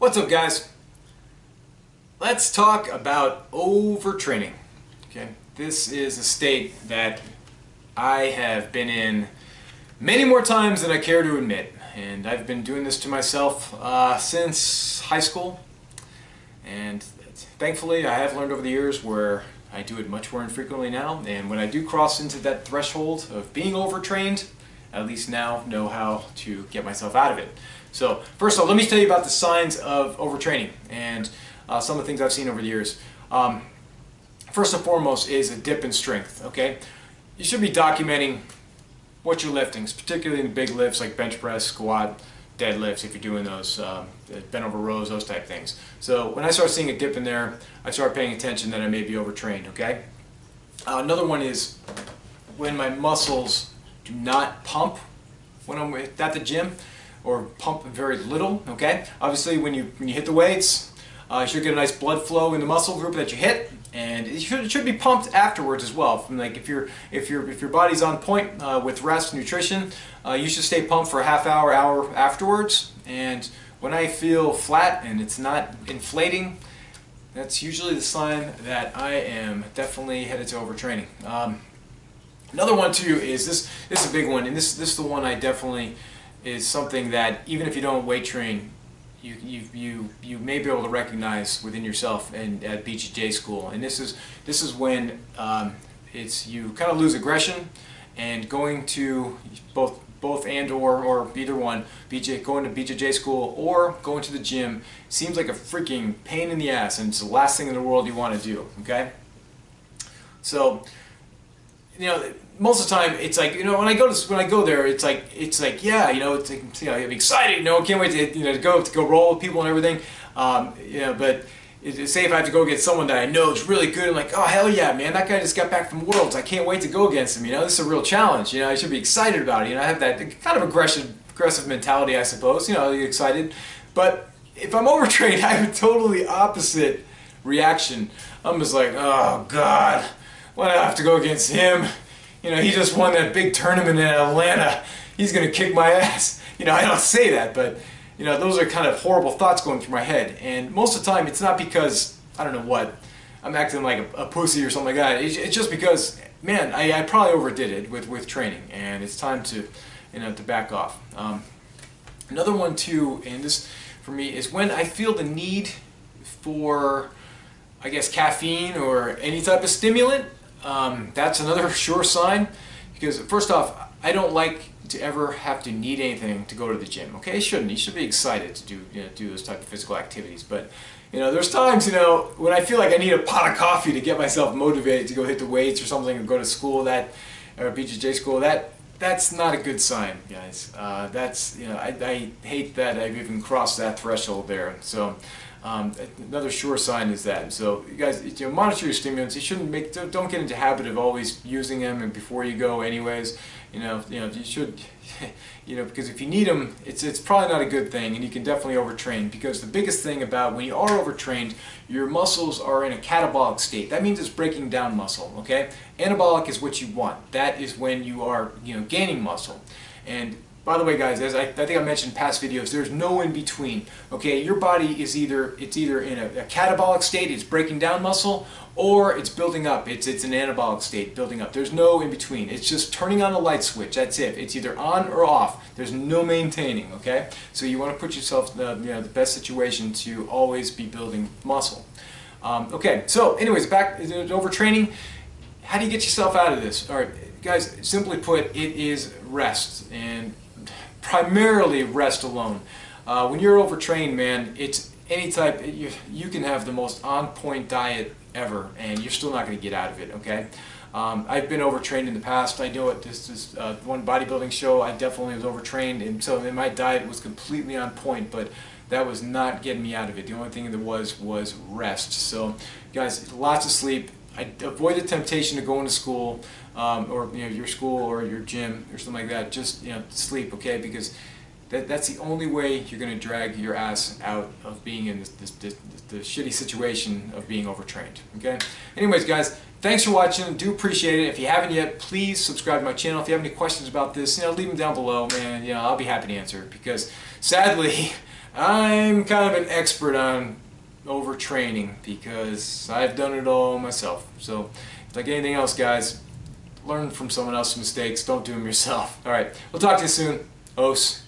What's up, guys? Let's talk about overtraining. Okay, this is a state that I have been in many more times than I care to admit, and I've been doing this to myself since high school, and thankfully I have learned over the years where I do it much more infrequently now, and when I do cross into that threshold of being overtrained, I at least now know how to get myself out of it. So first of all, let me tell you about the signs of overtraining and some of the things I've seen over the years. First and foremost is a dip in strength. Okay, you should be documenting what you're lifting, particularly in big lifts like bench press, squat, deadlifts, if you're doing those bent over rows, those type things. So when I start seeing a dip in there, I start paying attention that I may be overtrained. Okay. Another one is when my muscles do not pump when I'm at the gym, or pump very little. Okay. Obviously, when you hit the weights, you should get a nice blood flow in the muscle group that you hit, and it should be pumped afterwards as well. From like if your body's on point with rest, nutrition, you should stay pumped for a half hour afterwards. And when I feel flat and it's not inflating, that's usually the sign that I am definitely headed to overtraining. Another one too is this is a big one, and this is the one I definitely is something that even if you don't weight train, you may be able to recognize within yourself and at BJJ school. And this is when you kind of lose aggression, and going to both and or either one, going to BJJ school or going to the gym seems like a freaking pain in the ass, and it's the last thing in the world you want to do. Okay, so most of the time it's like, when I go there, it's like yeah, it's like, I'm excited, can't wait to go roll with people and everything, but say if I have to go against someone that I know is really good, I'm like, oh hell yeah, man, that guy just got back from Worlds, I can't wait to go against him. This is a real challenge. I should be excited about it. I have that kind of aggressive mentality, I suppose. Excited. But if I'm overtrained, I have a totally opposite reaction. I'm just like, oh god, why do I have to go against him? He just won that big tournament in Atlanta. He's going to kick my ass. I don't say that, but those are kind of horrible thoughts going through my head. And most of the time, it's not because, I don't know what, I'm acting like a pussy or something like that. It's just because, man, I probably overdid it with training, and it's time to, to back off. Another one too, and this for me, is when I feel the need for, I guess, caffeine or any type of stimulant. That's another sure sign, because first off, I don't like to ever have to need anything to go to the gym. Okay, you should be excited to do those type of physical activities. But there's times when I feel like I need a pot of coffee to get myself motivated to go hit the weights or something, or go to school or BJJ school. That's not a good sign, guys. That's I hate that I've even crossed that threshold there. So. Another sure sign is that. So you guys, monitor your stimulants. You shouldn't don't get into the habit of always using them and before you go, anyways. You should, because if you need them, it's probably not a good thing, and you can definitely overtrain. Because the biggest thing about when you are overtrained, your muscles are in a catabolic state. That means it's breaking down muscle. Okay, anabolic is what you want. That is when you are gaining muscle. And by the way, guys, as I think I mentioned in past videos, there's no in between. Okay, your body is either in a catabolic state, it's breaking down muscle, or it's building up. It's an anabolic state, building up. There's no in between. It's just turning on a light switch. That's it. It's either on or off. There's no maintaining. Okay, so you want to put yourself in the best situation to always be building muscle. Okay, so anyways, back to overtraining. How do you get yourself out of this? All right, guys. Simply put, it is rest, and primarily rest alone. When you're overtrained, man, it's any type. You can have the most on-point diet ever, and you're still not going to get out of it. Okay, I've been overtrained in the past. I know it. This is one bodybuilding show. I definitely was overtrained, and so my diet was completely on point, but that was not getting me out of it. The only thing there was rest. So, guys, lots of sleep. I avoid the temptation to go into school, or your school or your gym or something like that. Just sleep, okay? Because that's the only way you're going to drag your ass out of being in the shitty situation of being overtrained. Okay. Anyways, guys, thanks for watching. Do appreciate it. If you haven't yet, please subscribe to my channel. If you have any questions about this, leave them down below, man. I'll be happy to answer. Because sadly, I'm kind of an expert on overtraining because I've done it all myself. So, like anything else, guys, learn from someone else's mistakes. Don't do them yourself. All right, we'll talk to you soon. Os.